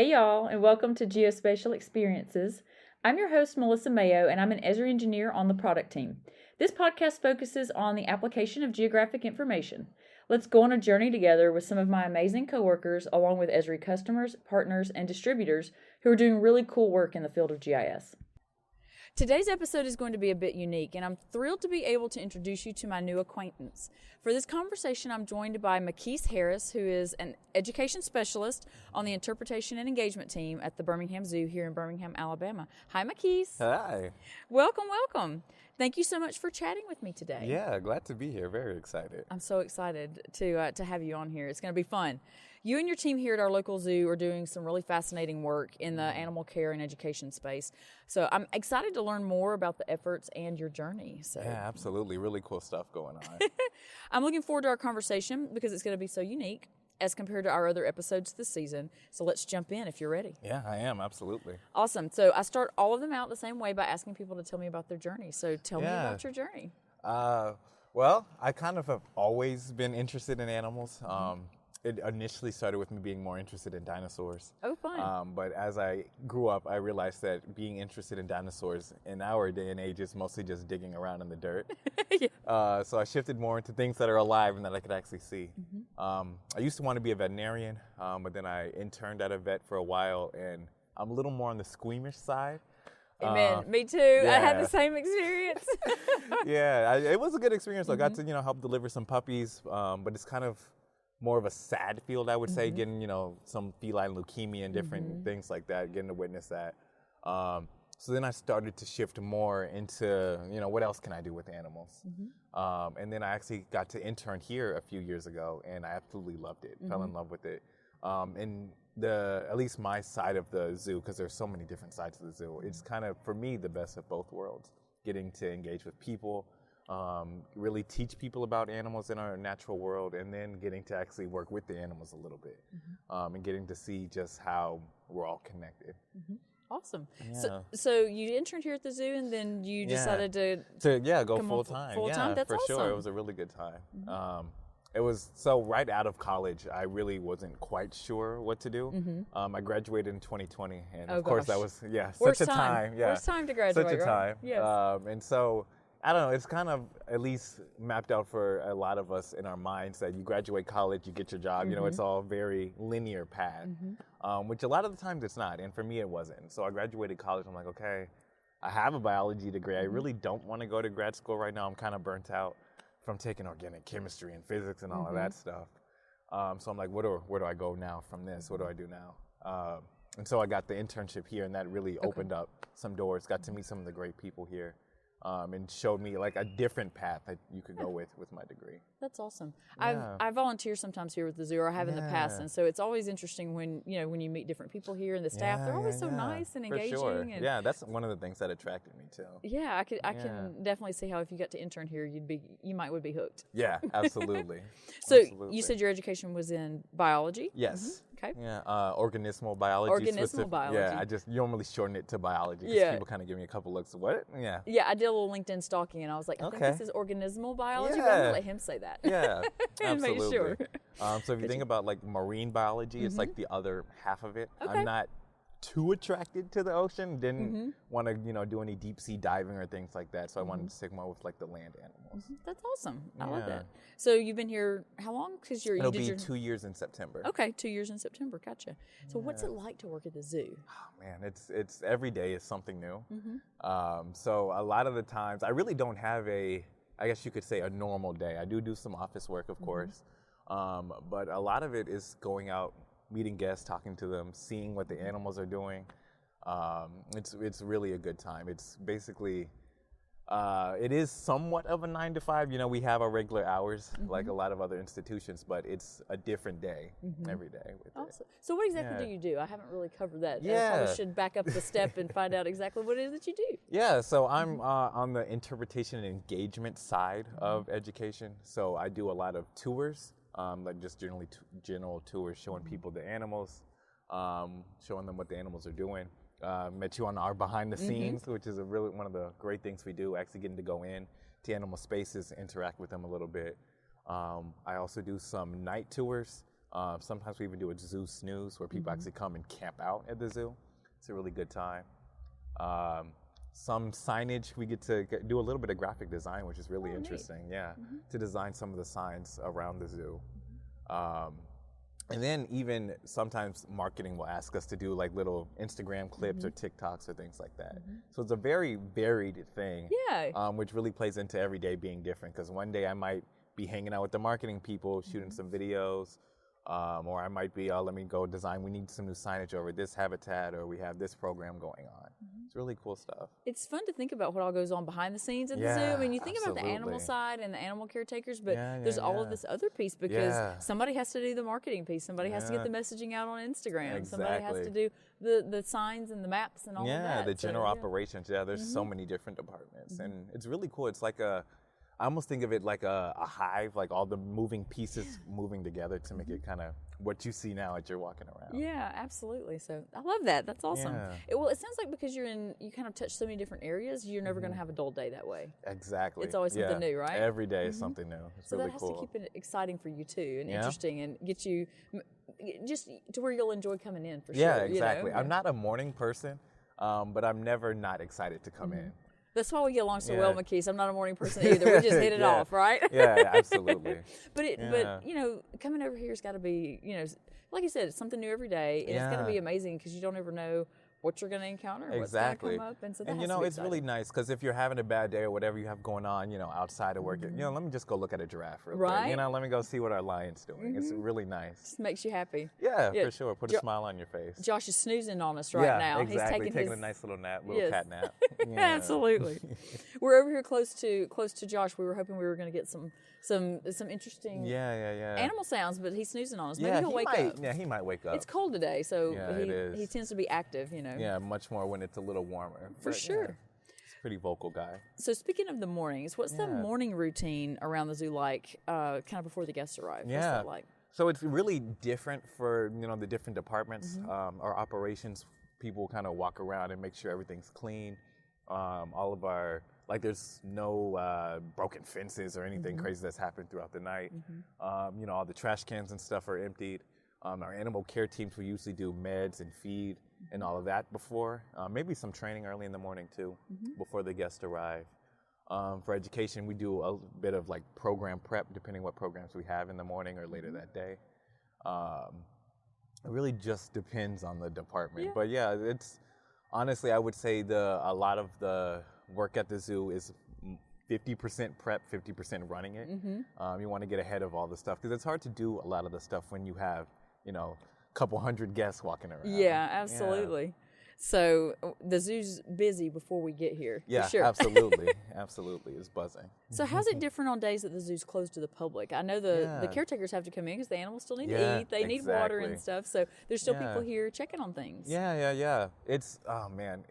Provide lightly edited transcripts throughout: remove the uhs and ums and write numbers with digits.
Hey y'all, and welcome to Geospatial Experiences. I'm your host, Melissa Mayo, and I'm an Esri engineer on the product team. This podcast focuses on the application of geographic information. Let's go on a journey together with some of my amazing coworkers, along with Esri customers, partners, and distributors who are doing really cool work in the field of GIS. Today's episode is going to be a bit unique, and I'm thrilled to be able to introduce you to my new acquaintance. For this conversation, I'm joined by Makis Harris, who is an education specialist on the interpretation and engagement team at the Birmingham Zoo here in Birmingham, Alabama. Hi, Makis. Hi. Welcome. Thank you so much for chatting with me today. Yeah, glad to be here. Very excited. I'm so excited to have you on here. It's going to be fun. You and your team here at our local zoo are doing some really fascinating work in the animal care and education space. So I'm excited to learn more about the efforts and your journey. So yeah, absolutely. Really cool stuff going on. I'm looking forward to our conversation because it's going to be so unique as compared to our other episodes this season. So let's jump in if you're ready. Yeah, I am. Absolutely. Awesome. So I start all of them out the same way by asking people to tell me about their journey. So tell me about your journey. Well, I kind of have always been interested in animals. It initially started with me being more interested in dinosaurs. Oh, fun. But as I grew up, I realized that being interested in dinosaurs in our day and age is mostly just digging around in the dirt. Yeah. So I shifted more into things that are alive and that I could actually see. I used to want to be a veterinarian, but then I interned at a vet for a while, and I'm a little more on the squeamish side. Amen. Me too. Yeah. I had the same experience. Yeah, it was a good experience. I got to, help deliver some puppies, but it's kind of more of a sad field, I would say, getting, some feline leukemia and different things like that, getting to witness that. So then I started to shift more into, what else can I do with animals? And then I actually got to intern here a few years ago, and I absolutely loved it, fell in love with it. And at least my side of the zoo, because there's so many different sides of the zoo, it's kind of, for me, the best of both worlds, getting to engage with people, really teach people about animals in our natural world, and then getting to actually work with the animals a little bit, and getting to see just how we're all connected. Awesome. Yeah. So you interned here at the zoo, and then you decided to go come full on time. Full time. That's for awesome. sure. It was a really good time. It was so right out of college, I really wasn't quite sure what to do. I graduated in 2020, and of course that was such a time. Yeah, worst time to graduate. Such a time. Right? Yes. And so I don't know. It's kind of at least mapped out for a lot of us in our minds that you graduate college, you get your job. It's all very linear path, which a lot of the times it's not. And for me, it wasn't. So I graduated college. I'm like, okay, I have a biology degree. I really don't want to go to grad school right now. I'm kind of burnt out from taking organic chemistry and physics and all of that stuff. So I'm like, where do I go now from this? What do I do now? And so I got the internship here, and that really opened up some doors, got to meet some of the great people here. And showed me like a different path that you could go with my degree. That's awesome. Yeah. I volunteer sometimes here with the zoo, or I have in the past, and so it's always interesting when you meet different people here and the staff. They're always so nice and engaging. For sure. And yeah, that's one of the things that attracted me too. Yeah, I can definitely see how if you got to intern here, you would be hooked. Yeah, absolutely. So you said your education was in biology? Yes. Okay. Yeah, organismal biology. Biology. Yeah, I just normally shorten it to biology because people kind of give me a couple looks. What? Yeah. Yeah, I did a little LinkedIn stalking, and I was like, I think this is organismal biology, but I'm going to let him say that. Yeah, and absolutely. make sure. So if you think about like marine biology, it's like the other half of it. Okay. I'm not too attracted to the ocean. Didn't want to, do any deep sea diving or things like that. So I wanted to stick more with like the land animals. That's awesome. I love that. So you've been here how long? Because it'll be 2 years in September. Okay, 2 years in September. Gotcha. So what's it like to work at the zoo? Oh, man, it's every day is something new. So a lot of the times I really don't have I guess you could say a normal day. I do some office work, of course, but a lot of it is going out, meeting guests, talking to them, seeing what the animals are doing. It's really a good time. It's basically, it is somewhat of a 9 to 5. We have our regular hours like a lot of other institutions, but it's a different day every day. Awesome. So what exactly do you do? I haven't really covered that. Yeah. I probably should back up the step and find out exactly what it is that you do. Yeah, so I'm on the interpretation and engagement side of education. So I do a lot of tours. Like just general tours, showing people the animals, showing them what the animals are doing. Met you on our behind the scenes, which is one of the great things we do, actually getting to go in to animal spaces, interact with them a little bit. I also do some night tours Sometimes we even do a zoo snooze where people actually come and camp out at the zoo. It's a really good time. Some signage, we get to do a little bit of graphic design, which is really interesting. Neat. Yeah, to design some of the signs around the zoo. And then even sometimes marketing will ask us to do like little Instagram clips or TikToks or things like that. So it's a very varied thing, which really plays into every day being different. Because one day I might be hanging out with the marketing people, shooting some videos, or I might be, let me go design, we need some new signage over this habitat, or we have this program going on. It's really cool stuff. It's fun to think about what all goes on behind the scenes at the zoo. I mean, you think about the animal side and the animal caretakers, but there's all of this other piece because somebody has to do the marketing piece. Somebody has to get the messaging out on Instagram. Somebody has to do the signs and the maps and all of that. Yeah, the general operations. Yeah, there's so many different departments. And it's really cool. It's like I almost think of it like a hive, like all the moving pieces moving together to make it kind of what you see now as you're walking around. Yeah, absolutely. So I love that. That's awesome. Yeah. It sounds like because you kind of touch so many different areas, you're never going to have a dull day that way. Exactly. It's always something new, right? Every day is something new. It's really cool. So that has to keep it exciting for you too and interesting and get you just to where you'll enjoy coming in for sure. Yeah, exactly. You know? I'm not a morning person, but I'm never not excited to come in. That's why we get along so well, Makis. I'm not a morning person either. We just hit it off, right? Yeah, absolutely. But coming over here's got to be, like you said, it's something new every day, and it's got to be amazing because you don't ever know what you're going to encounter, what's going to come up, and so that has to be it's really nice because if you're having a bad day or whatever you have going on, outside of work, let me just go look at a giraffe real quick. Let me go see what our lion's doing. It's really nice. Just makes you happy. Yeah, for sure. Put a smile on your face. Josh is snoozing on us right now. Exactly. He's taking a nice little nap, cat nap. Absolutely. We're over here close to Josh. We were hoping we were going to get some interesting animal sounds, but he's snoozing on us. Maybe he'll wake up. Yeah, he might wake up. It's cold today, so he tends to be active, Yeah, much more when it's a little warmer. For sure. Yeah, he's a pretty vocal guy. So speaking of the mornings, what's the morning routine around the zoo like, kind of before the guests arrive? What's that like? So it's really different for, the different departments. Our operations people kind of walk around and make sure everything's clean. All of our, there's no broken fences or anything crazy that's happened throughout the night. All the trash cans and stuff are emptied. Our animal care teams will usually do meds and feed and all of that before. Maybe some training early in the morning too, before the guests arrive. For education, we do a bit of program prep, depending what programs we have in the morning or later that day. It really just depends on the department. But it's honestly, I would say a lot of the work at the zoo is 50% prep, 50% running it. You want to get ahead of all the stuff because it's hard to do a lot of the stuff when you have, a couple hundred guests walking around. Yeah, absolutely. Yeah. So the zoo's busy before we get here. Yeah, for sure. Absolutely. Absolutely. It's buzzing. So how's it different on days that the zoo's closed to the public? I know the caretakers have to come in because the animals still need to eat. They need water and stuff. So there's still people here checking on things. Yeah. It's,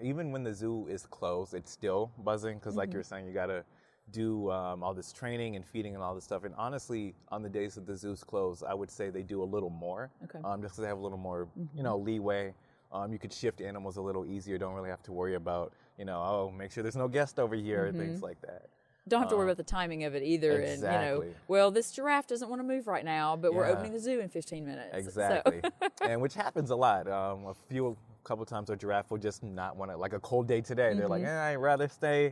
even when the zoo is closed, it's still buzzing because like you're saying, you got to do all this training and feeding and all this stuff. And honestly, on the days that the zoo's closed, I would say they do a little more. Okay. Just because they have a little more, leeway. You could shift animals a little easier. Don't really have to worry about, make sure there's no guest over here or things like that. Don't have to worry about the timing of it either. Exactly. And, this giraffe doesn't want to move right now, but we're opening the zoo in 15 minutes. Exactly. So. And which happens a lot. A couple times a giraffe will just not want to, like a cold day today, they're like, I'd rather stay,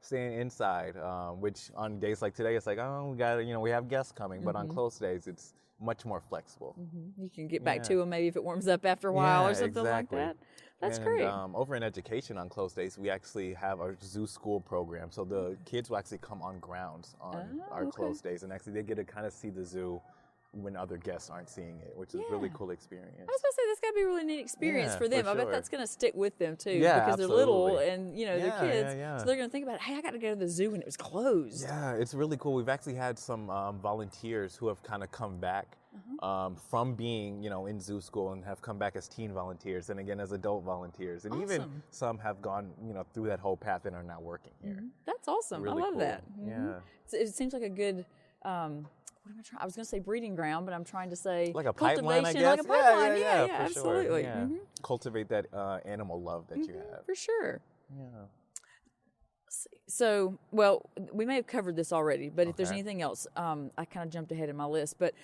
staying inside, which on days like today, it's like, we got we have guests coming, but on closed days, it's much more flexible. You can get back to them maybe if it warms up after a while or something like that. That's great. Over in education on closed days, we actually have our zoo school program. So the kids will actually come on grounds on our closed days, and actually they get to kind of see the zoo when other guests aren't seeing it, which is a really cool experience. I was going to say, that's got to be a really neat experience for them. For I bet that's going to stick with them, too, Yeah, because they're little and, they're kids. So they're going to think about, hey, I got to go to the zoo when it was closed. Yeah, it's really cool. We've actually had some volunteers who have kind of come back from being, in zoo school and have come back as teen volunteers and again as adult volunteers. And even some have gone, through that whole path and are now working here. That's awesome. Really I love cool. that. Yeah. It seems like a good... what am I trying? I was going to say breeding ground, but I'm trying to say like a pipeline, I guess. Like a pipeline, yeah, for absolutely. Sure. Yeah. Cultivate that animal love that you have. For sure. Yeah. Let's see. So, well, we may have covered this already, but if there's Okay. anything else, I kind of jumped ahead in my list. But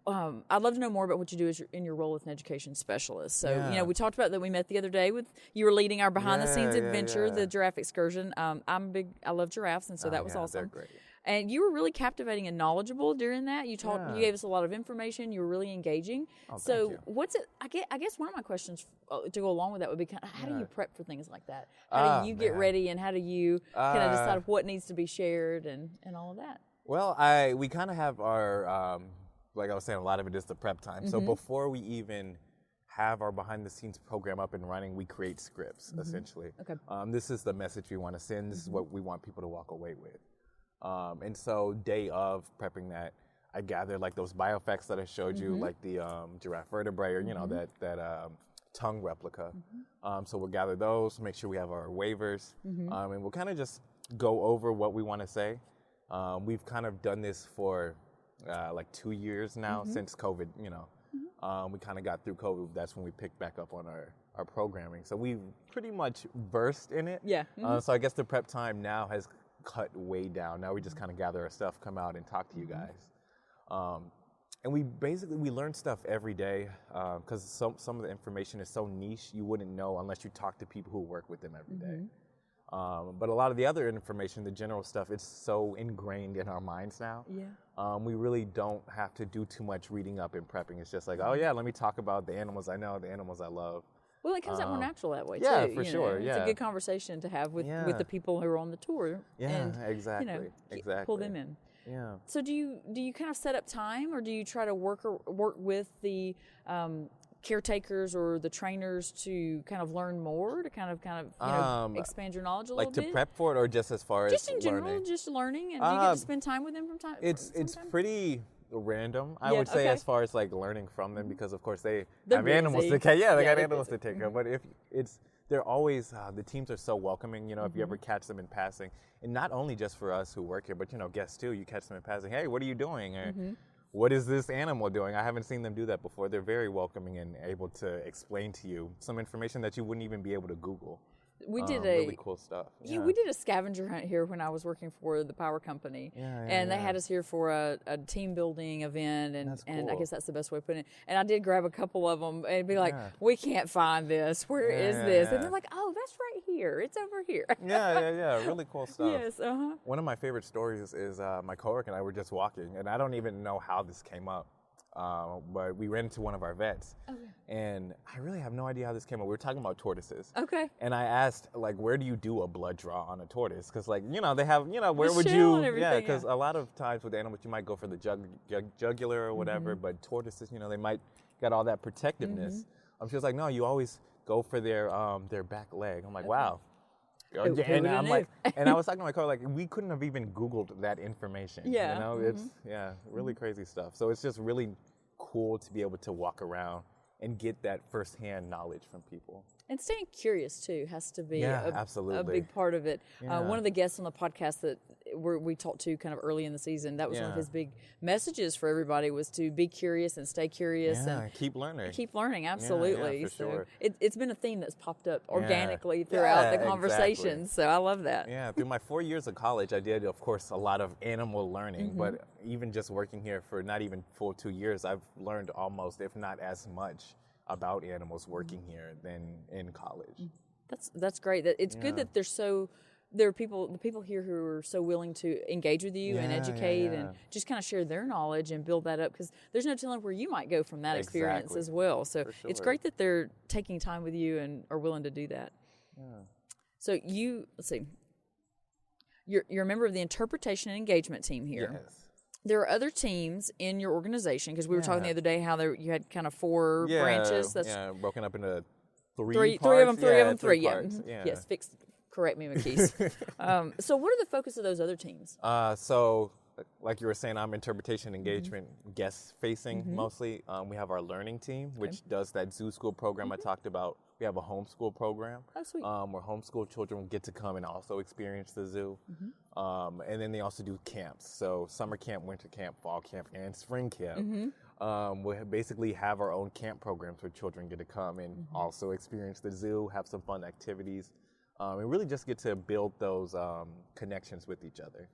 I'd love to know more about what you do in your role as an education specialist. So, Yeah. we talked about that we met the other day with you were leading our behind the scenes Yeah, yeah, adventure, yeah. the giraffe excursion. I love giraffes, and so that was Yeah, awesome. They're great. And you were really captivating and knowledgeable during that. You Yeah. gave us a lot of information. You were really engaging. Oh, So, thank you. what's it? I guess one of my questions to go along with that would be, how do you Yeah. prep for things like that? How do you get Man. ready, and how do you kind of decide what needs to be shared and all of that? Well, we kind of have our, like I was saying, a lot of it is the prep time. So before we even have our behind the scenes program up and running, we create scripts, essentially. Okay. This is the message we want to send. This is what we want people to walk away with. And so day of prepping that, I gather like those biofacts that I showed you, like the giraffe vertebrae, or, that tongue replica. So we'll gather those, make sure we have our waivers, and we'll kind of just go over what we want to say. We've kind of done this for like 2 years now since COVID, we kind of got through COVID. That's when we picked back up on our programming. So we pretty much versed in it. Yeah. So I guess the prep time now has cut way down. Now we just kind of gather our stuff, come out and talk to you guys. And we learn stuff every day because some of the information is so niche you wouldn't know unless you talk to people who work with them every day. But a lot of the other information, the general stuff, it's so ingrained in our minds now. Yeah. We really don't have to do too much reading up and prepping. It's just like, oh yeah, let me talk about the animals I know, the animals I love. Well, it comes out more natural that way, yeah, too. for sure, It's yeah. a good conversation to have with Yeah. the people who are on the tour. Yeah, and, exactly. Exactly. pull them in. Yeah. So do you kind of set up time, or do you try to work with the caretakers or the trainers to kind of learn more, to kind of expand your knowledge a Like little to bit? prep for it, or just as far Just as in general, learning? just learning, and do you get to spend time with them from time? It's sometime? pretty random, I Yeah, would say, okay. as far as like learning from them, because of course they They're have animals busy. to take. Yeah, they Yeah, got they're animals busy. to take care of. But if they're always the teams are so welcoming. If you ever catch them in passing, and not only just for us who work here, but guests too. You catch them in passing. Hey, what are you doing? Or what is this animal doing? I haven't seen them do that before. They're very welcoming and able to explain to you some information that you wouldn't even be able to Google. We did really cool stuff. Yeah, we did a scavenger hunt here when I was working for the power company, and they had us here for a team building event, and That's I cool. guess that's the best way of putting it. And I did grab a couple of them and be like, Yeah. "We can't find this. Where is Yeah, this?" yeah. And they're like, "Oh, that's right here. It's over here." yeah. Really cool stuff. Yes. One of my favorite stories is my coworker and I were just walking, and I don't even know how this came up, but we ran into one of our vets, and I really have no idea how this came up. We were talking about tortoises. Okay. And I asked, like, where do you do a blood draw on a tortoise? Because, like, they have, where would shell you? and everything, Yeah, because a lot of times with animals, you might go for the jugular or whatever, but tortoises, they might get all that protectiveness. She was like, no, you always go for their back leg. I'm like, wow. Who And would've I'm knew? like, and I was talking to my coworker, like, we couldn't have even Googled that information. Yeah. It's really crazy stuff. So it's just really cool to be able to walk around and get that firsthand knowledge from people. And staying curious too has to be Yeah, a absolutely. big part of it. Yeah. One of the guests on the podcast that we talked to kind of early in the season, that was one of Yeah. his big messages for everybody, was to be curious and stay curious Yeah, and keep learning. keep learning. Absolutely. for so sure. it's been a theme that's popped up organically throughout the Yeah, conversation. So I love that. Yeah, through my 4 years of college, I did, of course, a lot of animal learning. But even just working here for not even full 2 years, I've learned almost, if not as much, about animals working here than in college. That's great. That it's good that there are the people here who are so willing to engage with you and Yeah, educate yeah. and just kind of share their knowledge and build that up, because there's no telling where you might go from that experience Exactly. as well. So For it's sure. great that they're taking time with you and are willing to do that. So let's see, you're a member of the interpretation and engagement team here. Yes. There are other teams in your organization, because we were talking the Yeah. other day how you had kind of 4 branches. That's broken up into three three parts. of them, three. Yeah. parts. Mhm. Yes, correct me, Makis. So what are the focus of those other teams? So, like you were saying, I'm interpretation engagement, guest facing mostly. We have our learning team, which does that zoo school program I talked about. We have a homeschool program. Oh, sweet. Where homeschool children get to come and also experience the zoo. And then they also do camps. So summer camp, winter camp, fall camp, and spring camp. We basically have our own camp programs where children get to come and also experience the zoo, have some fun activities. and really just get to build those connections with each other.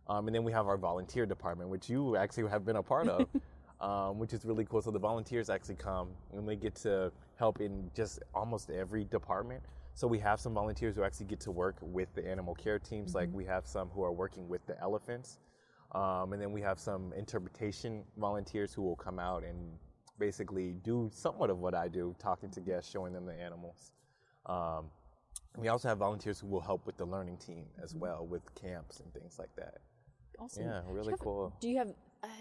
And then we have our volunteer department, which you actually have been a part of, which is really cool. So the volunteers actually come and they get to help in just almost every department. So we have some volunteers who actually get to work with the animal care teams. Like we have some who are working with the elephants. And then we have some interpretation volunteers who will come out and basically do somewhat of what I do, talking to guests, showing them the animals. We also have volunteers who will help with the learning team as well, with camps and things like that. Awesome. Yeah, really cool. Do you have,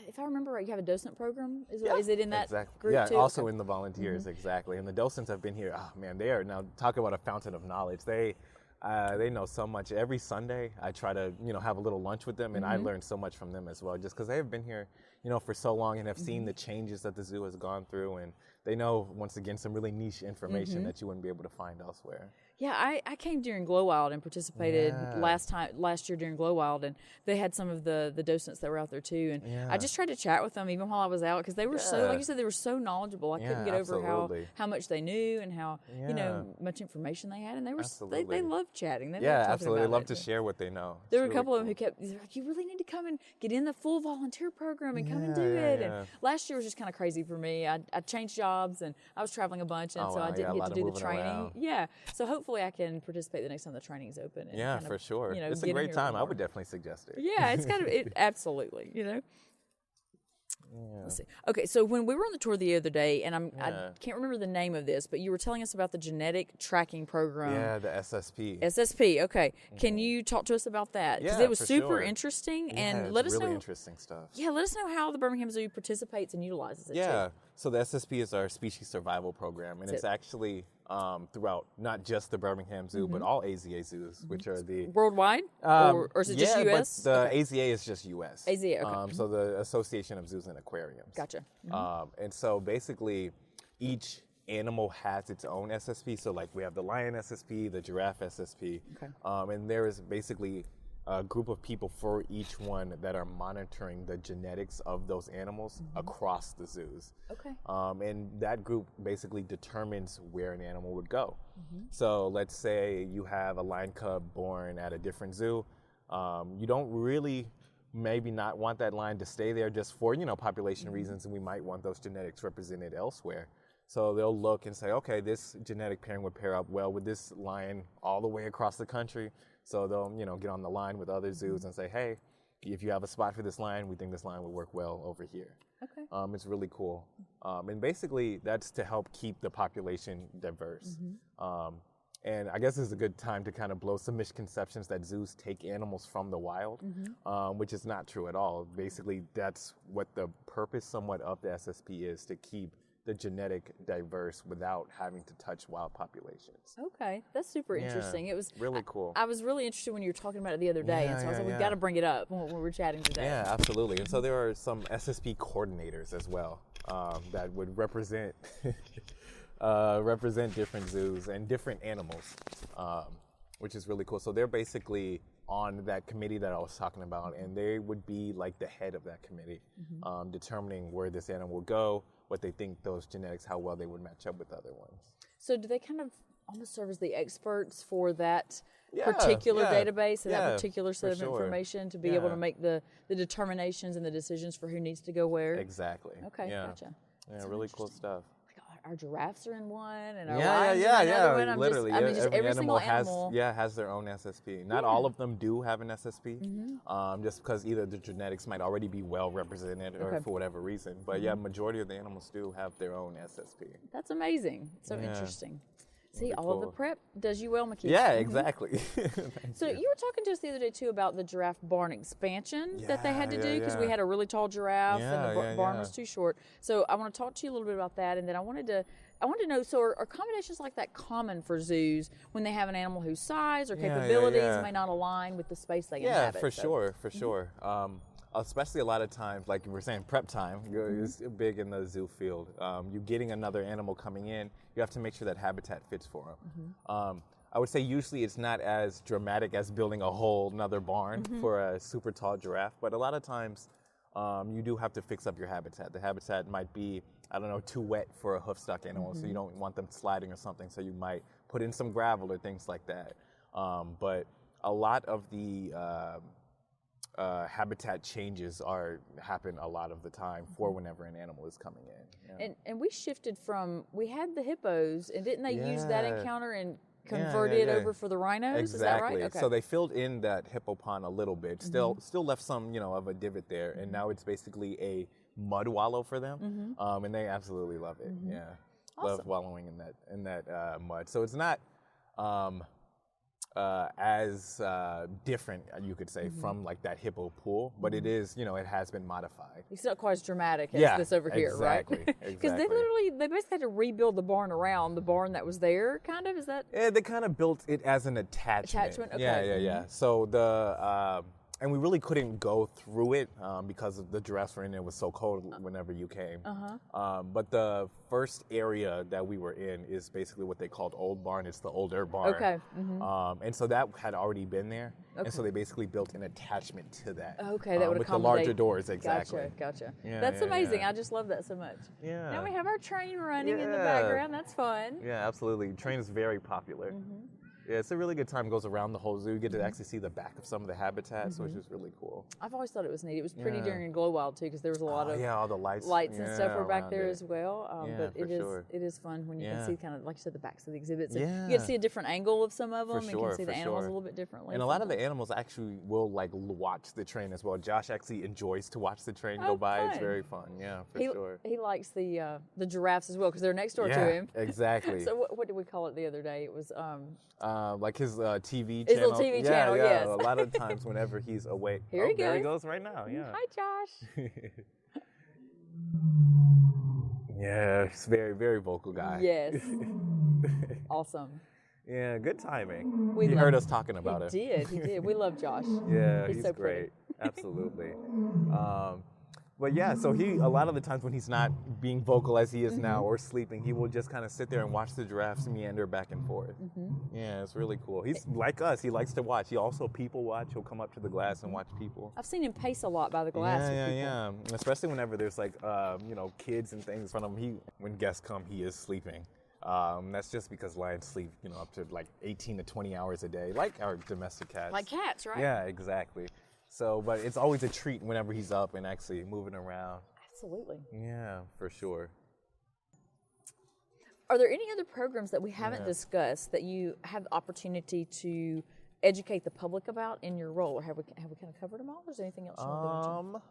if I remember right, you have a docent program? Is it in that group yeah, too? Also in the volunteers, exactly. And the docents have been here. Oh man, they are now talk about a fountain of knowledge. They know so much. Every Sunday, I try to have a little lunch with them, and I learn so much from them as well, just because they have been here for so long and have seen the changes that the zoo has gone through, and they know once again some really niche information that you wouldn't be able to find elsewhere. Yeah, I came during Glow Wild and participated last year during Glow Wild, and they had some of the docents that were out there too, and I just tried to chat with them even while I was out, because they were so, like you said, they were so knowledgeable. I couldn't get over how much they knew and how much information they had, and they were they loved chatting. They loved absolutely. They love to so. share what they know. There were a couple of them who kept like, you really need to come and get in the full volunteer program and come and do it. And last year was just kind of crazy for me. I changed jobs and I was traveling a bunch, and so I didn't get to do the training. Around. Yeah, so hopefully I can participate the next time the training is open. And for sure. It's a great time. I would definitely suggest it. Yeah, it's kind of absolutely. Let's see. Okay, so when we were on the tour the other day, and I can't remember the name of this, but you were telling us about the genetic tracking program. Yeah, the SSP. SSP. Okay, can you talk to us about that? Because it was super interesting, and let us know. Really interesting stuff. Yeah, let us know how the Birmingham Zoo participates and utilizes it. Yeah. So the SSP is our species survival program, and it's actually throughout not just the Birmingham Zoo, but all AZA zoos, which are the worldwide, or is it just U.S.? But the AZA is just U.S. AZA, okay. So the Association of Zoos and Aquariums. Gotcha. And so basically, each animal has its own SSP. So like we have the lion SSP, the giraffe SSP, and there is basically a group of people for each one that are monitoring the genetics of those animals across the zoos. Okay. And that group basically determines where an animal would go. So let's say you have a lion cub born at a different zoo. You don't really maybe not want that lion to stay there just for, population reasons, and we might want those genetics represented elsewhere. So they'll look and say, okay, this genetic pairing would pair up well with this lion all the way across the country. So they'll, get on the line with other zoos and say, hey, if you have a spot for this lion, we think this lion would work well over here. Okay. It's really cool. And basically that's to help keep the population diverse. And I guess this is a good time to kind of blow some misconceptions that zoos take animals from the wild, which is not true at all. Basically, that's what the purpose somewhat of the SSP is, to keep the genetic diverse without having to touch wild populations. Okay, that's super interesting. It was really cool. I was really interested when you were talking about it the other day, and so I was like, we've got to bring it up when we were chatting today. Yeah, absolutely. And so there are some SSP coordinators as well that would represent different zoos and different animals, which is really cool. So they're basically on that committee that I was talking about, and they would be like the head of that committee, determining where this animal would go, what they think those genetics, how well they would match up with other ones. So do they kind of almost serve as the experts for that particular database and that particular set of information to be able to make the determinations and the decisions for who needs to go where? Exactly. Okay, gotcha. Yeah, that's really cool stuff. Our giraffes are in one, and our lions are in another one. Literally, just every single animal has their own SSP. Not all of them do have an SSP, just because either the genetics might already be well represented or for whatever reason. But majority of the animals do have their own SSP. That's amazing. So interesting. See, really all of the prep does you well, Makis. Yeah, exactly. So you were talking to us the other day, too, about the giraffe barn expansion that they had to do, because we had a really tall giraffe and the barn was too short. So I want to talk to you a little bit about that, and then I wanted to know, so are accommodations like that common for zoos when they have an animal whose size or capabilities may not align with the space they inhabit? Yeah, for sure. Especially a lot of times, like you were saying, prep time is big in the zoo field. You getting another animal coming in, you have to make sure that habitat fits for them. I would say usually it's not as dramatic as building a whole another barn for a super tall giraffe, but a lot of times you do have to fix up your habitat. The habitat might be, too wet for a hoofstock animal, so you don't want them sliding or something, so you might put in some gravel or things like that. But a lot of the habitat changes happen a lot of the time for whenever an animal is coming in. Yeah. And we shifted from, we had the hippos, and didn't they use that encounter and convert yeah. it over for the rhinos? Exactly. Is that right? Okay. So they filled in that hippo pond a little bit, still left some, of a divot there, and now it's basically a mud wallow for them, and they absolutely love it. Yeah, Awesome. love wallowing in that mud. So it's not as different, you could say, from like that hippo pool, but it is, it has been modified. It's not quite as dramatic as this over here, exactly, right? Because they basically had to rebuild the barn around the barn that was there, kind of, is that? Yeah, they kind of built it as an attachment. Okay. Yeah. So and we really couldn't go through it because of the giraffes were in there. It was so cold whenever you came. But the first area that we were in is basically what they called Old Barn. It's the older barn. Okay. And so that had already been there. Okay. And so they basically built an attachment to that. Okay, that would with accommodate. the larger doors, exactly. Gotcha. Yeah, That's amazing. Yeah. I just love that so much. Yeah. Now we have our train running in the background. That's fun. Yeah, absolutely. Train is very popular. Yeah, it's a really good time. It goes around the whole zoo. You get to actually see the back of some of the habitats, which is really cool. I've always thought it was neat. It was pretty during Glow Wild too, because there was a lot of all the lights and stuff were back there as well. Yeah, but sure. it is fun when you can see kind of, like you said, the backs of the exhibits. Yeah. You get to see a different angle of some of them, and sure, can see the animals sure. a little bit differently. And a lot of the animals actually will watch the train as well. Josh actually enjoys to watch the train go by. Fun. It's very fun. Yeah, for sure. He likes the giraffes as well because they're next door to him. Exactly. So what did we call it the other day? It was like his TV his channel. little TV channel, yes. A lot of times whenever he's awake. Here he goes. There he goes right now, yeah. Hi, Josh. Yeah, he's a very, very vocal guy. Yes. Awesome. Yeah, good timing. We He heard us talking about He did. We love Josh. Yeah, He's he's so great. pretty. Absolutely. But yeah, so a lot of the times when he's not being vocal as he is now or sleeping, he will just kind of sit there and watch the giraffes meander back and forth. Yeah, it's really cool. He's like us. He likes to watch. He also people watch. He'll come up to the glass and watch people. I've seen him pace a lot by the glass. Yeah. Especially whenever there's kids and things in front of him. When guests come, he is sleeping. That's just because lions sleep, up to like 18 to 20 hours a day, like our domestic cats. Like cats, right? Yeah, exactly. So, but it's always a treat whenever he's up and actually moving around. Absolutely. Yeah, for sure. Are there any other programs that we haven't discussed that you have the opportunity to educate the public about in your role, or have we kind of covered them all? Or is there anything else you want to mention?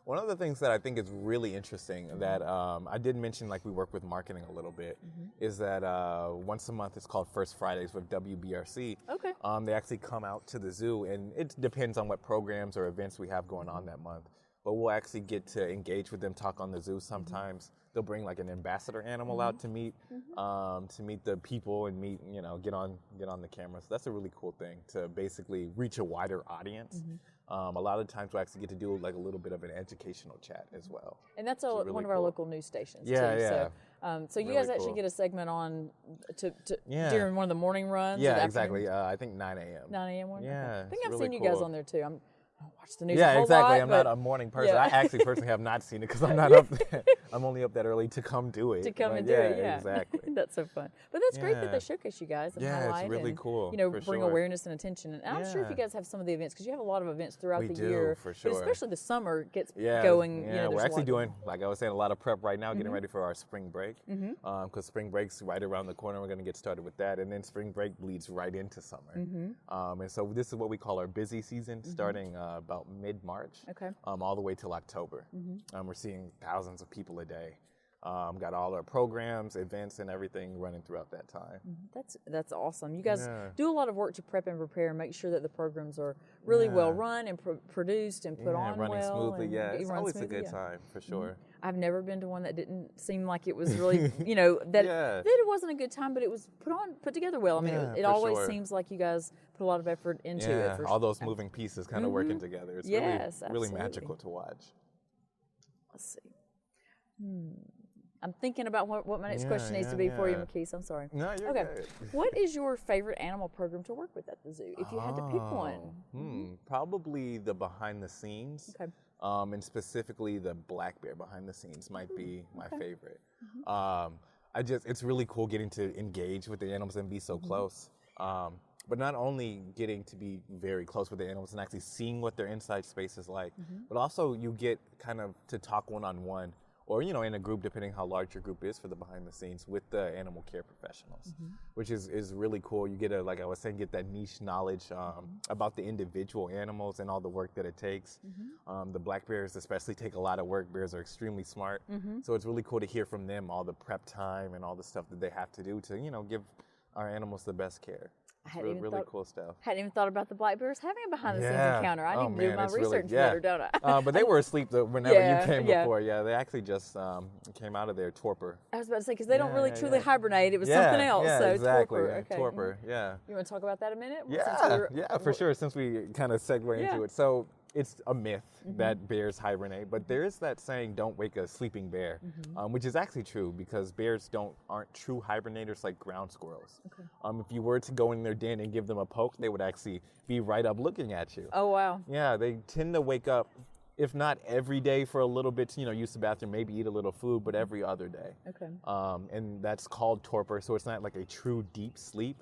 One of the things that I think is really interesting that I did mention, like we work with marketing a little bit, is that once a month it's called First Fridays with WBRC. Okay. They actually come out to the zoo, and it depends on what programs or events we have going on that month. But we'll actually get to engage with them, talk on the zoo sometimes. They'll bring like an ambassador animal out to meet the people and meet, get on the camera. So that's a really cool thing to basically reach a wider audience. A lot of times we actually get to do like a little bit of an educational chat as well. And that's really one of our local news stations too. Yeah. So you Really guys actually cool. get a segment on Yeah. during one of the morning runs? or Yeah, the exactly. afternoon? I think 9 a.m. 9 a.m. one? Yeah, Okay. I think it's I've really seen you guys cool. on there too. I don't watch the news a Yeah, whole exactly. lot, I'm but not a morning person. yeah. I actually personally have not seen it because I'm not up there. I'm only up that early to come do it. to come But and do it, yeah. Exactly. That's so fun. But that's great that Yeah. they showcase you guys and Yeah, it's highlight really and, cool, for bring sure. awareness and attention. And I'm sure if Yeah. you guys have some of the events, because you have a lot of events throughout We the do, year, for but sure. especially the summer gets Yeah, going. Yeah, there's we're a actually lot doing, like I was saying, a lot of prep right now, getting ready for our spring break. Because spring break's right around the corner. We're going to get started with that, and then spring break bleeds right into summer. And so this is what we call our busy season, starting about mid-March, Okay. all the way till October. We're seeing thousands of people a day. Got all our programs, events, and everything running throughout that time. That's awesome. You guys Yeah. do a lot of work to prep and prepare and make sure that the programs are really well run and produced and put on running well. smoothly. and Yeah, you it's run always a smoothly, good yeah. time for sure. I've never been to one that didn't seem like it was really, that Yeah. that it wasn't a good time, but it was put together well. I mean, Yeah, it for always sure. seems like you guys put a lot of effort into it. For all those moving pieces kind of working together. It's Yes, really absolutely. magical to watch. Let's see. I'm thinking about what my next question needs to be for you, Makis. I'm sorry. No, you're Okay. good. What is your favorite animal program to work with at the zoo? If you had to pick one. Probably the behind the scenes. Okay. And specifically the black bear behind the scenes might be my favorite. It's really cool getting to engage with the animals and be so close. But not only getting to be very close with the animals and actually seeing what their inside space is like, but also you get kind of to talk one-on-one or, you know, in a group, depending how large your group is for the behind the scenes with the animal care professionals, which is really cool. You get like I was saying, get that niche knowledge about the individual animals and all the work that it takes. The black bears especially take a lot of work. Bears are extremely smart. So it's really cool to hear from them all the prep time and all the stuff that they have to do to, you know, give our animals the best care. Really cool stuff. Hadn't even thought about the black bears having a behind-the-scenes encounter. I need to do my research better, don't I? But they were asleep whenever you came before. Yeah, they actually just came out of their torpor. I was about to say, because they don't really truly hibernate. It was something else. Yeah, so exactly. Torpor. Okay. Torpor, yeah. You want to talk about that a minute? Yeah, for sure, since we kind of segue into it. So it's a myth that bears hibernate, but there is that saying, don't wake a sleeping bear, which is actually true because bears aren't true hibernators like ground squirrels. If you were to go in their den and give them a poke, they would actually be right up looking at you. Oh, wow. Yeah, they tend to wake up, if not every day for a little bit to, you know, use the bathroom, maybe eat a little food, but every other day. Okay. And that's called torpor, so it's not like a true deep sleep.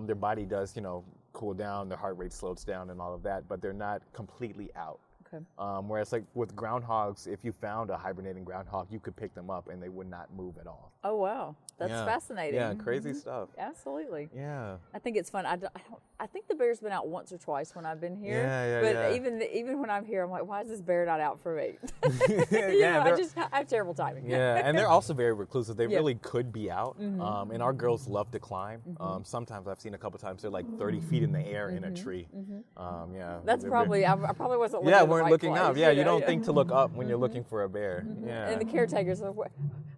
Their body does, you know, cool down, their heart rate slows down and all of that, but they're not completely out. Okay. Whereas like with groundhogs, if you found a hibernating groundhog, you could pick them up and they would not move at all. Oh, wow. That's fascinating. Yeah, crazy stuff. Absolutely. Yeah. I think it's fun. I think the bear's been out once or twice when I've been here. But even when I'm here, I'm like, why is this bear not out for me? I have terrible timing. Yeah, and they're also very reclusive. They really could be out. And our girls love to climb. Sometimes I've seen a couple times they're like 30 feet in the air in a tree. That's probably, I probably wasn't looking weren't looking up. Yeah, you don't think to look up when you're looking for a bear. Yeah. And the caretakers are,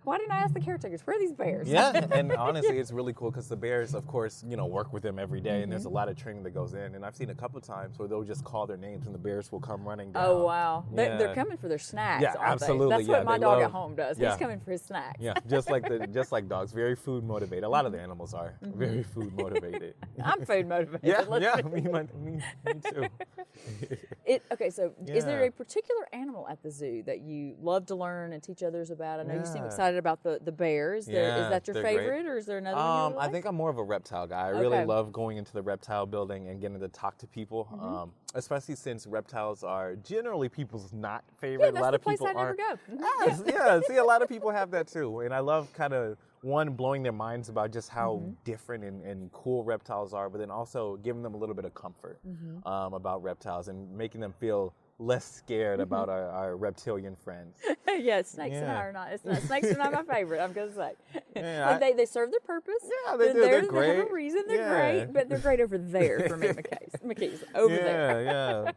why didn't I ask the caretakers, where are these bears? Yeah, and honestly, it's really cool because the bears, of course, you know, work with them every day, and there's a lot of training that goes in. And I've seen a couple of times where they'll just call their names, and the bears will come running down. Oh, wow. Yeah. They're coming for their snacks, yeah, aren't absolutely. They? That's what my dog at home does. He's coming for his snacks. Yeah, just like dogs, very food motivated. A lot of the animals are very food motivated. I'm food motivated. Me too. Okay, so is there a particular animal at the zoo that you love to learn and teach others about? I know you seem excited about the bears. Is that your favorite, or is there another one you really like? I think I'm more of a reptile guy. I really love going into the reptile building and getting to talk to people, especially since reptiles are generally people's not favorite. Yeah, that's a lot the of place people I never aren't. go. See, a lot of people have that too, and I love kind of blowing their minds about just how different and cool reptiles are, but then also giving them a little bit of comfort about reptiles and making them feel less scared about our reptilian friends. Snakes and I are not. Snakes are not my favorite, I'm going to say. Yeah, they serve their purpose. Yeah, they do. They're great. They have a reason. They're great, but they're great over there for me, Makis. Over there.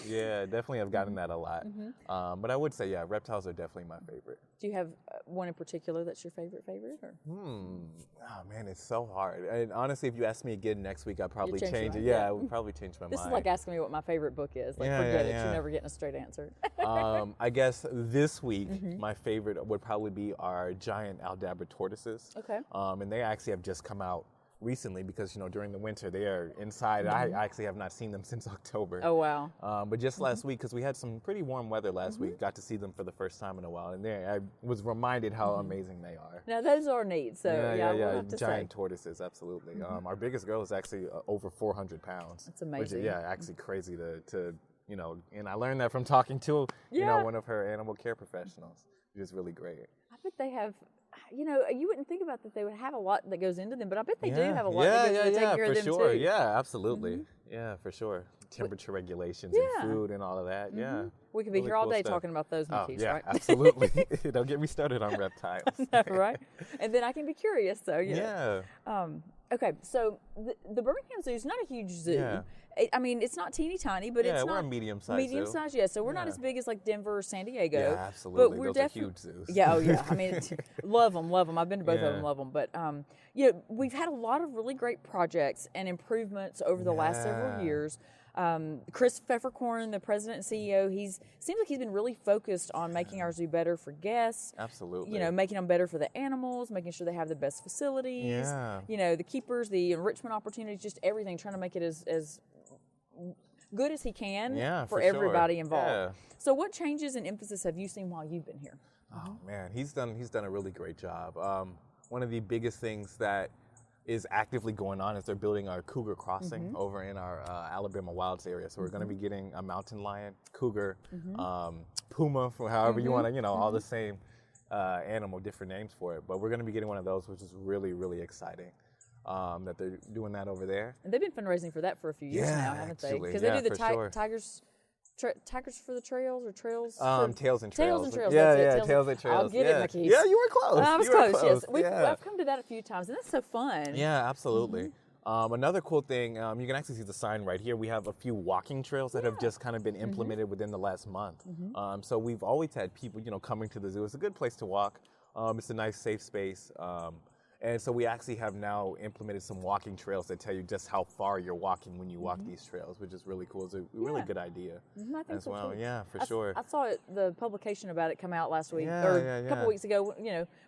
Yeah, definitely have gotten that a lot. But I would say, reptiles are definitely my favorite. Do you have one in particular that's your favorite? Or? Oh, man, it's so hard. And honestly, if you ask me again next week, I'd probably change it. I would probably change my mind. This is like asking me what my favorite book is. Like, forget it. You're never getting a straight answer. I guess this week, my favorite would probably be our giant Aldabra tortoises. Okay. And they actually have just come out recently because, you know, during the winter they are inside. I actually have not seen them since October. Oh, wow. But just last week, because we had some pretty warm weather last week, got to see them for the first time in a while, and I was reminded how amazing they are. Now, those are neat, so we'll have to giant tortoises, absolutely. Our biggest girl is actually over 400 pounds. That's amazing. Which is, actually crazy to you know, and I learned that from talking to, you know, one of her animal care professionals, which is really great. I bet they have... You know, you wouldn't think about that they would have a lot that goes into them, but I bet they do have a lot that goes into taking care of them too. Yeah, absolutely. Yeah, for sure. Temperature regulations and food and all of that. Yeah. We could be here all day talking about those monkeys, right? Absolutely. Don't get me started on reptiles. Right? And then I can be curious, though. Yeah. Okay, so the Birmingham Zoo is not a huge zoo. Yeah. I mean, it's not teeny tiny, but it's not... we're a medium-sized Medium size, so we're not as big as like Denver or San Diego. Yeah, absolutely. But we're Those are huge zoos. I mean, love them. I've been to both of them, love them. But, we've had a lot of really great projects and improvements over the last several years. Chris Pfefferkorn, the president and CEO, seems like he's been really focused on making our zoo better for guests. Absolutely. You know, making them better for the animals, making sure they have the best facilities. Yeah. You know, the keepers, the enrichment opportunities, just everything, trying to make it as good as he can for everybody involved. Yeah. So what changes and emphasis have you seen while you've been here? Oh man, he's done a really great job. One of the biggest things that is actively going on is they're building our cougar crossing over in our Alabama Wilds area. So we're going to be getting a mountain lion, cougar, puma, for however you want to, all the same animal, different names for it. But we're going to be getting one of those, which is really, really exciting that they're doing that over there. And they've been fundraising for that for a few years now, haven't they? Because they do the Tigers for the Trails or Trails? Tails and Trails. Tails and Trails. Yeah, Tails and Trails. I'll get it, Makis. Yeah, you were close. I was You were close, yes. Yeah. I've come to that a few times, and that's so fun. Yeah, absolutely. Another cool thing, you can actually see the sign right here. We have a few walking trails that have just kind of been implemented within the last month. So we've always had people, coming to the zoo. It's a good place to walk. It's a nice, safe space. And so we actually have now implemented some walking trails that tell you just how far you're walking when you walk these trails, which is really cool. It's a really good idea I think as so well. too. Yeah, for sure. I saw the publication about it come out last week, or a couple weeks ago,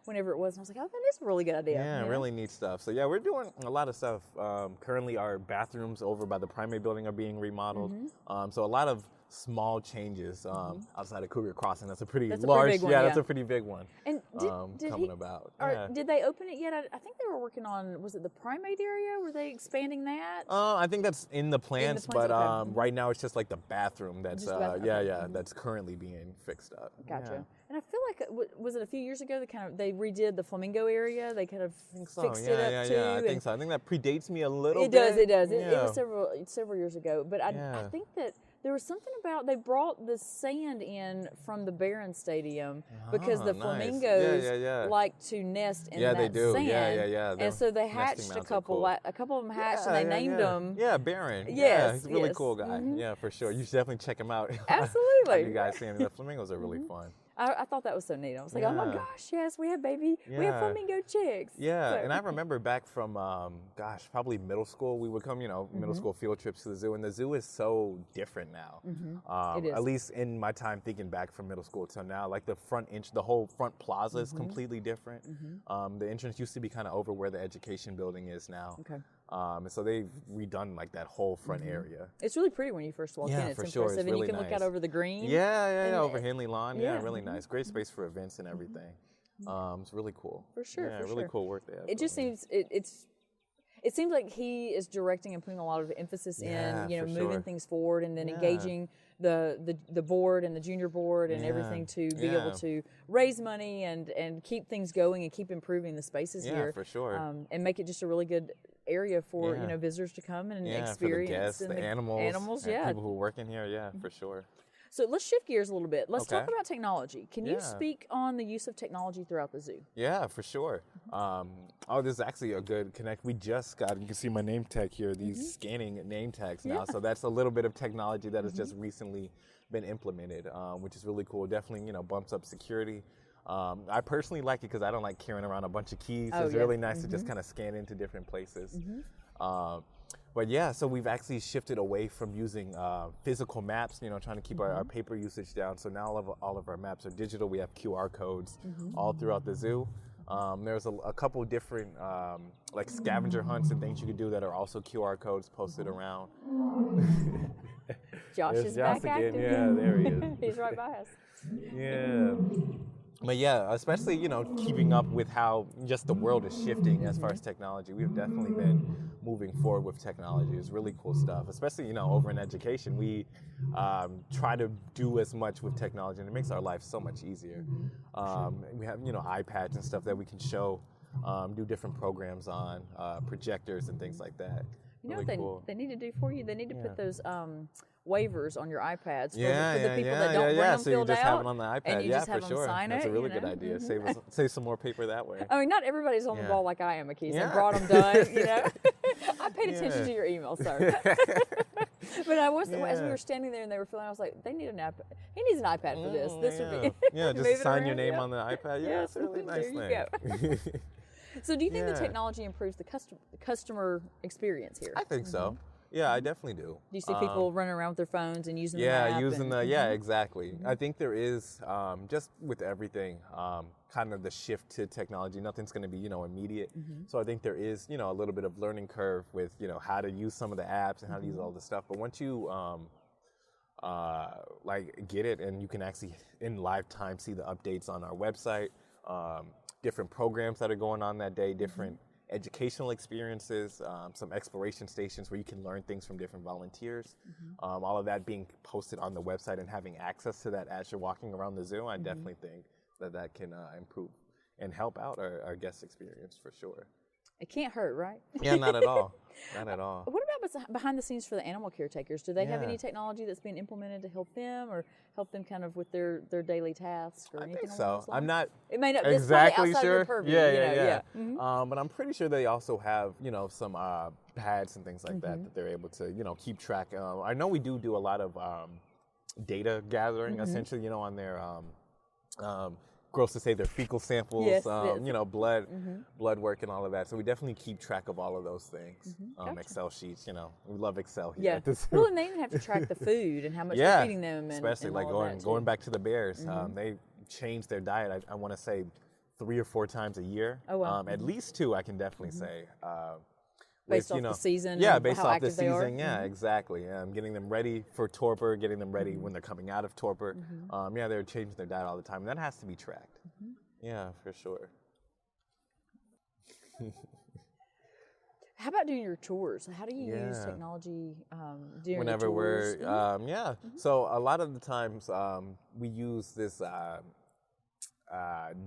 whenever it was. And I was like, oh, that is a really good idea. Yeah, really neat stuff. So yeah, we're doing a lot of stuff. Currently, our bathrooms over by the primate building are being remodeled. So a lot of small changes outside of Cougar Crossing. That's a pretty large, that's a pretty big one. And did they open it yet? I think they were working on, was it the primate area? Were they expanding that? I think that's in the plans, but okay. right now it's just like the bathroom that's that's currently being fixed up. Gotcha. Yeah. And I feel like was it a few years ago they redid the flamingo area? They kind of fixed it up too. Yeah, I think so. I think that predates me a little bit. It does. Yeah. It was several years ago, but I think that there was something about they brought the sand in from the Barron Stadium because the flamingos like to nest in that they do. sand. Yeah. And so they hatched a couple. Cool. A couple of them hatched, and they named them. Yeah, Barron. Yes, yeah, he's a really cool guy. Yeah, for sure. You should definitely check him out. Absolutely. You guys see him. The flamingos are really fun. I thought that was so neat. I was like, oh my gosh, yes, we have we have flamingo chicks. Yeah, so. And I remember back from, probably middle school, we would come, middle school field trips to the zoo, and the zoo is so different now. It is. At least in my time thinking back from middle school till now, like the whole front plaza is completely different. The entrance used to be kind of over where the education building is now. Okay. And so they've redone like that whole front area. It's really pretty when you first walk in. It's for impressive. sure. It's and really you can look out over the green. Yeah, over Henley Lawn. Yeah, really nice. Great space for events and everything. It's really cool. For sure. Yeah, really cool work there. It just seems it seems like he is directing and putting a lot of emphasis in, moving things forward and then engaging the board and the junior board and everything to be able to raise money and keep things going and keep improving the spaces here. For sure. And make it just a really good area for visitors to come and experience. For the guests, the animals, and people who work in here. For sure. So let's shift gears a little bit. Let's talk about technology. Can you speak on the use of technology throughout the zoo? Yeah, for sure. This is actually a good connect. We just got, you can see my name tag here, these scanning name tags now. So that's a little bit of technology that has just recently been implemented, which is really cool. Definitely, bumps up security. I personally like it because I don't like carrying around a bunch of keys. It's really nice to just kind of scan into different places. But yeah, so we've actually shifted away from using physical maps, trying to keep our paper usage down. So now all of our maps are digital. We have QR codes all throughout the zoo. There's a couple different like scavenger hunts and things you can do that are also QR codes posted around. Josh is back active. Yeah, there he is. He's right by us. Yeah. But yeah, especially, keeping up with how just the world is shifting as far as technology. We've definitely been moving forward with technology. It's really cool stuff, especially, over in education. We try to do as much with technology, and it makes our life so much easier. We have, iPads and stuff that we can show, do different programs on, projectors and things like that. You know what they need to do for you? They need to put those waivers on your iPads for the people that don't bring them so filled you just out. have it on the iPad. And you just have for them sure. sign That's it, a really good idea. Save some more paper that way. I mean, not everybody's on the ball like I am, Makis. I brought them done, I paid attention to your email, sir. But as we were standing there and they were filling out, I was like, they need an iPad. He needs an iPad for this. This would be just sign your name on the iPad. Yeah, it's a really nice thing. So do you think the technology improves the customer experience here? I think so. Yeah, I definitely do. Do you see people running around with their phones and using the app? Exactly. I think there is, just with everything, kind of the shift to technology. Nothing's going to be, immediate. So I think there is, a little bit of learning curve with, how to use some of the apps and how to use all this stuff. But once you, get it and you can actually, in live time, see the updates on our website, different programs that are going on that day, different educational experiences, some exploration stations where you can learn things from different volunteers. All of that being posted on the website and having access to that as you're walking around the zoo, I definitely think that can improve and help out our guest experience for sure. It can't hurt, right? Yeah, not at all. Not at all. What about behind the scenes for the animal caretakers? Do they have any technology that's being implemented to help them or help them kind of with their daily tasks or anything? I think so. I'm not it may not, exactly it's sure. Your purview, Yeah. Mm-hmm. But I'm pretty sure they also have, some pads and things like that they're able to, keep track. I know we do a lot of data gathering, essentially, on their gross to say their fecal samples, yes. blood work and all of that. So we definitely keep track of all of those things. Gotcha. Excel sheets, we love Excel here at the zoo. Well, and they even have to track the food and how much they're feeding them. Especially and like all of going back to the bears. They change their diet, I want to say 3 or 4 times a year. Oh, wow. At least 2, I can definitely say. Based off the season. Yeah, and based how off the active they are. season. Yeah, exactly. Getting them ready for torpor, getting them ready when they're coming out of torpor. They're changing their diet all the time, and that has to be tracked. Yeah, for sure. How about doing your tours? How do you use technology during whenever your tours? we're So a lot of the times we use this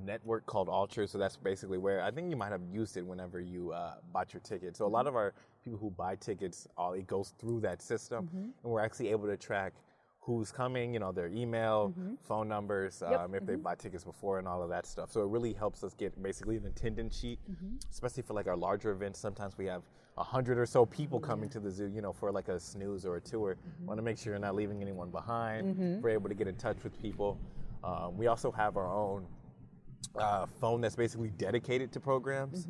network called Ultra. So that's basically where I think you might have used it whenever you bought your ticket. So a lot of our people who buy tickets, it goes through that system, and we're actually able to track who's coming, their email, phone numbers, if they buy tickets before and all of that stuff. So it really helps us get basically an attendance sheet, especially for like our larger events. Sometimes we have 100 or so people coming to the zoo, for like a snooze or a tour. Want to make sure you're not leaving anyone behind. We're able to get in touch with people. We also have our own phone that's basically dedicated to programs.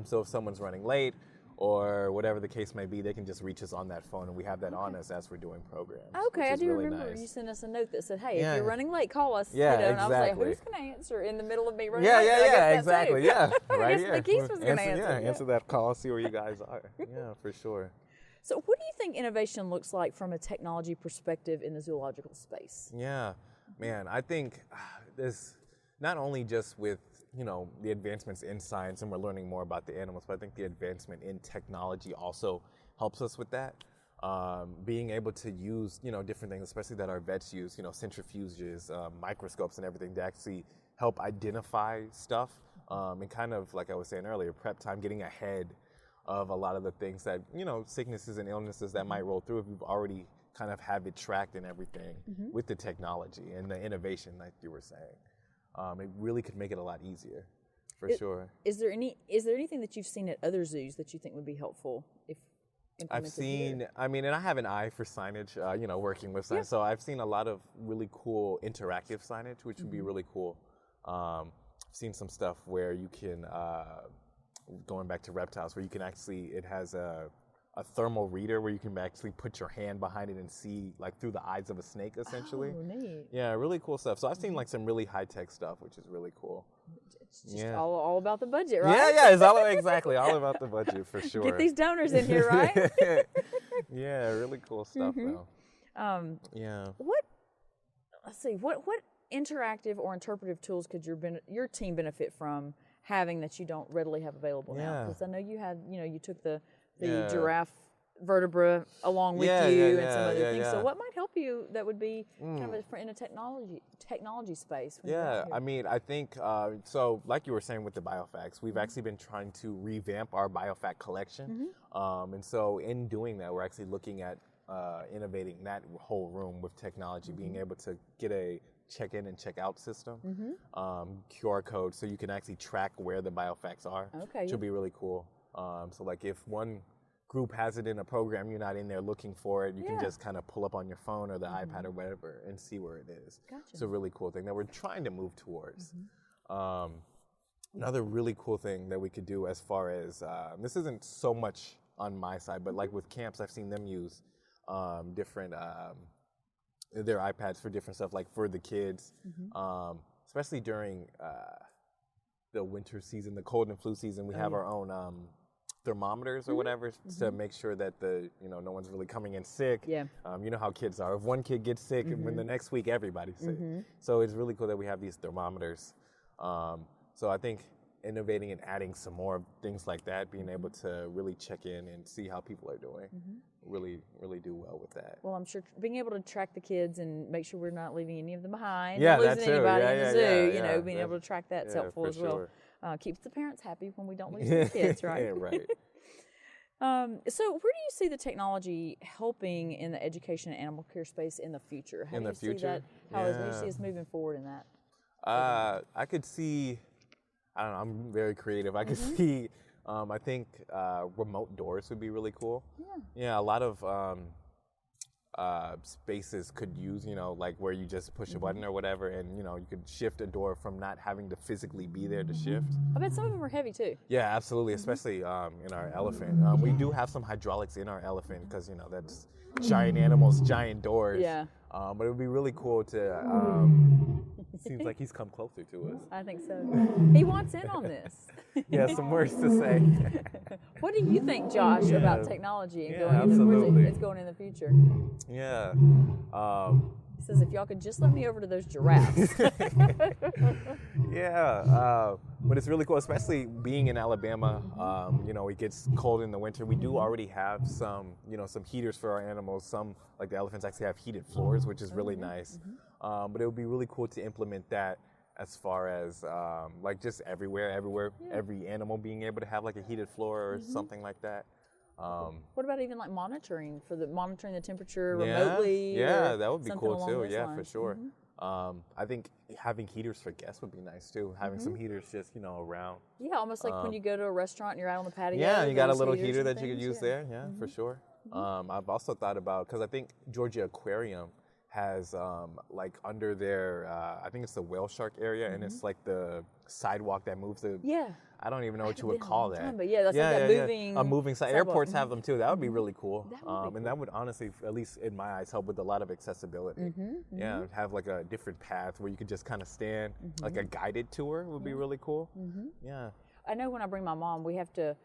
So if someone's running late or whatever the case may be, they can just reach us on that phone, and we have that on us as we're doing programs. Okay, I do really remember nice. you sent us a note that said, "Hey, if you're running late, call us." Yeah, And I was like, exactly. "Who's going to answer in the middle of me running late?" I guess exactly. That too. Yeah, right. I guess Makis was going to answer. Answer that call. See where you guys are. Yeah, for sure. So, what do you think innovation looks like from a technology perspective in the zoological space? Yeah, man, I think this not only just with the advancements in science, and we're learning more about the animals, but I think the advancement in technology also helps us with that. Being able to use, different things, especially that our vets use, centrifuges, microscopes and everything to actually help identify stuff, and kind of, like I was saying earlier, prep time, getting ahead of a lot of the things that, sicknesses and illnesses that might roll through if we've already kind of have it tracked and everything with the technology and the innovation, like you were saying. It really could make it a lot easier, for sure. Is there anything that you've seen at other zoos that you think would be helpful if implemented I've seen, here? and I have an eye for signage, working with signage. So I've seen a lot of really cool interactive signage, which would be really cool. I've seen some stuff where you can, going back to reptiles, where you can actually, it has a thermal reader where you can actually put your hand behind it and see like through the eyes of a snake, essentially. Oh, neat. Yeah, really cool stuff. So I've seen like some really high-tech stuff, which is really cool. It's just all about the budget, right? Yeah, it's all about the budget for sure. Get these donors in here, right? Yeah, really cool stuff though. Let's see, what interactive or interpretive tools could your team benefit from having that you don't readily have available now? Because I know you had, you took the giraffe vertebra along with you and some other things. So what might help you that would be kind of in a technology space? I think, so like you were saying with the biofacts, we've actually been trying to revamp our biofact collection. And so in doing that, we're actually looking at innovating that whole room with technology, being able to get a check-in and check-out system, QR code, so you can actually track where the biofacts are, which would be really cool. So like if one group has it in a program, you're not in there looking for it, you can just kind of pull up on your phone or the iPad or whatever and see where it is. Gotcha. It's a really cool thing that we're trying to move towards. Another really cool thing that we could do as far as, this isn't so much on my side, but like with camps, I've seen them use different, their iPads for different stuff, like for the kids, especially during the winter season, the cold and flu season, we have our own thermometers or whatever to make sure that no one's really coming in sick. Yeah. You know how kids are. If one kid gets sick, and when the next week everybody's sick. So it's really cool that we have these thermometers. So I think innovating and adding some more things like that, being able to really check in and see how people are doing, really do well with that. Well, I'm sure being able to track the kids and make sure we're not leaving any of them behind, Yeah, or that losing too. anybody Yeah, in the yeah, zoo, yeah, you know, yeah. being able to track that's Yeah, helpful for as well. sure. Keeps the parents happy when we don't lose the kids, right? Yeah, right. So where do you see the technology helping in the education and animal care space in the future? How In do the you see future? that? How do you see us moving forward in that? I could see, I don't know, I'm very creative. I could see, I think remote doors would be really cool. Yeah, a lot of spaces could use, like where you just push a button or whatever, and, you could shift a door from not having to physically be there to shift. I bet some of them are heavy too. Yeah, absolutely, especially in our elephant. We do have some hydraulics in our elephant because, that's giant animals, giant doors. Yeah. But it would be really cool to, seems like he's come closer to us. I think so. He wants in on this. Yeah, some words to say. What do you think, Josh, about technology and absolutely. it's going in the future? Yeah. He says, if y'all could just let me over to those giraffes. Yeah, but it's really cool, especially being in Alabama. It gets cold in the winter. We do already have some heaters for our animals. Some, like the elephants, actually have heated floors, which is really nice. But it would be really cool to implement that as far as like just everywhere, every animal being able to have like a heated floor or something like that. What about even like monitoring the temperature remotely? Yeah, that would be something cool along too. those Yeah, lines? for sure. I think having heaters for guests would be nice too. Having some heaters just around. Yeah, almost like when you go to a restaurant and you're out on the patio. Yeah, you got a those little heaters heater and that you could things, use there. Yeah, for sure. I've also thought about, because I think Georgia Aquarium has like under their, I think it's the whale shark area, and it's like the sidewalk that moves the. Yeah. I don't even know what you would call that. But yeah, that's like that moving. A moving side. sidewalk. Airports have them too. That would be really cool. That would be And that would honestly, at least in my eyes, help with a lot of accessibility. Yeah, have like a different path where you could just kind of stand, like a guided tour would be really cool. Yeah. I know when I bring my mom, we have to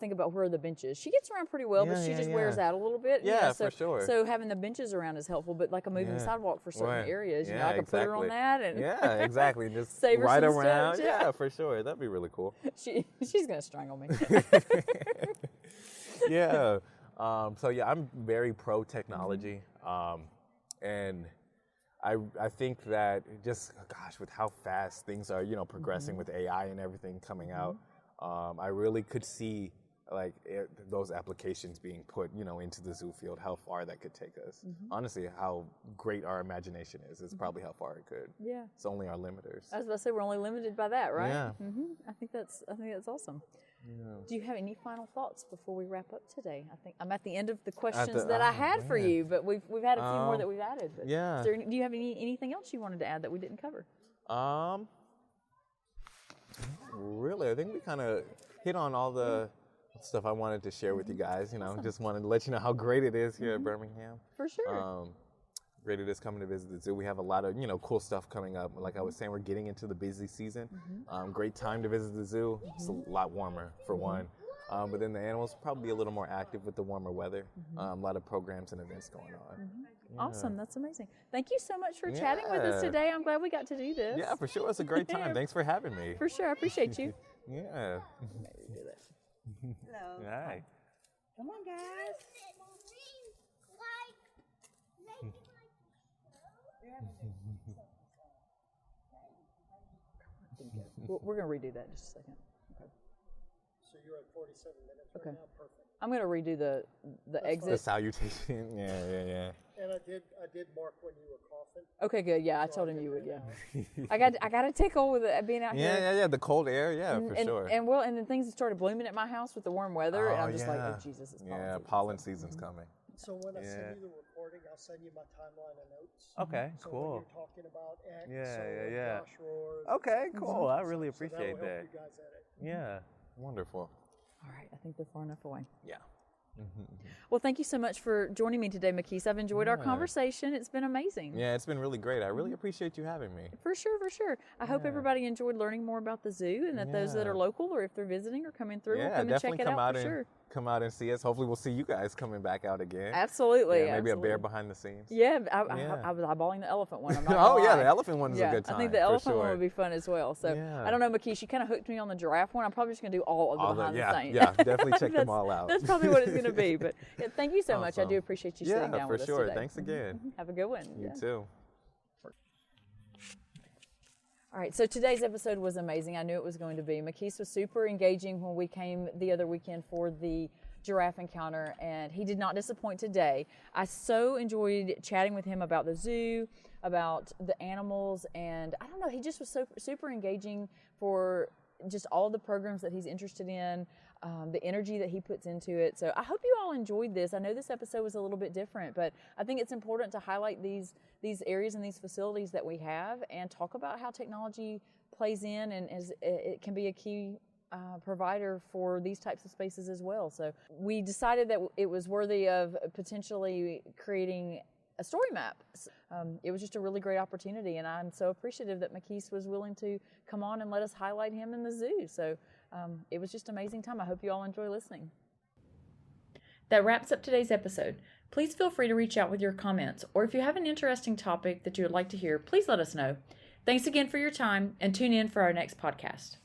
think about where are the benches. She gets around pretty well, but she just wears out a little bit. Yeah, so, for sure. So having the benches around is helpful, but like a moving sidewalk for certain areas, Yeah, I could put her on that and yeah, exactly. Just save her ride some around. steps, Yeah, for sure. That'd be really cool. she's gonna strangle me. Yeah. So yeah, I'm very pro technology, and I think that just with how fast things are progressing with AI and everything coming out, I really could see like those applications being put into the zoo field, how far that could take us. Honestly, how great our imagination is probably how far it could. Yeah. It's only our limiters. I was about to say we're only limited by that, right? Yeah. I think that's awesome. Yeah. Do you have any final thoughts before we wrap up today? I think I'm at the end of the questions that I had for you, but we've had a few more that we've added. But yeah. do you have anything else you wanted to add that we didn't cover? Really, I think we kind of hit on all the stuff I wanted to share with you guys. Just wanted to let you know how great it is here at Birmingham. For sure. Great it is coming to visit the zoo. We have a lot of cool stuff coming up. Like I was saying, we're getting into the busy season. Great time to visit the zoo. It's a lot warmer for one. But then the animals probably be a little more active with the warmer weather. A lot of programs and events going on. Yeah. Awesome. That's amazing. Thank you so much for chatting with us today. I'm glad we got to do this. Yeah, for sure. It's a great time. Thanks for having me. For sure. I appreciate you. Yeah. Maybe do that. Hello. Hi. Come on, guys. We're going to redo that in just a second. Okay. So you're at 47 minutes right Okay. now, perfect. I'm going to redo the The exit. salutation. Yeah. And I did mark when you were coughing. Okay, good. Yeah, I told him you would. Yeah. I got a tickle with it being out here. Yeah. The cold air. Yeah, for sure. And then things started blooming at my house with the warm weather, and I'm just like, oh yeah. Jesus, it's Yeah, pollen season's coming. So when I send you the recording, I'll send you my timeline of notes. Okay, So cool. when you're talking about X, Yeah. Josh roars. Okay, cool. I really So that appreciate will help that. you guys edit. Yeah, wonderful. All right, I think they're far enough away. Yeah. Well, thank you so much for joining me today, Makis. I've enjoyed our conversation. It's been amazing. Yeah, it's been really great. I really appreciate you having me. For sure. I hope everybody enjoyed learning more about the zoo, and that those that are local or if they're visiting or coming through will come and check definitely it come out out for and sure. come out and see us. Hopefully we'll see you guys coming back out again. Absolutely. Yeah, maybe absolutely. a bear behind the scenes. Yeah, I was eyeballing the elephant one. I'm not Oh gonna yeah, lie. the elephant one's a good time. I think the for elephant sure. one would be fun as well. So Yeah. I don't know, Makis, you kind of hooked me on the giraffe one. I'm probably just gonna do all of the behind the scenes. Yeah, definitely check them all out. That's probably what it's gonna be. But yeah, thank you so much. I Awesome. do appreciate you sitting down for with us sure. today. Thanks again. Have a good one. You too. All right, so today's episode was amazing. I knew it was going to be. Makis was super engaging when we came the other weekend for the giraffe encounter, and he did not disappoint today. I so enjoyed chatting with him about the zoo, about the animals, and I don't know, he just was so super engaging for just all the programs that he's interested in, the energy that he puts into it. So I hope you all enjoyed this. I know this episode was a little bit different, but I think it's important to highlight these areas and these facilities that we have and talk about how technology plays in and it can be a key provider for these types of spaces as well. So we decided that it was worthy of potentially creating a story map. It was just a really great opportunity, and I'm so appreciative that Makis was willing to come on and let us highlight him in the zoo. So it was just an amazing time. I hope you all enjoy listening. That wraps up today's episode. Please feel free to reach out with your comments, or if you have an interesting topic that you would like to hear, please let us know. Thanks again for your time, and tune in for our next podcast.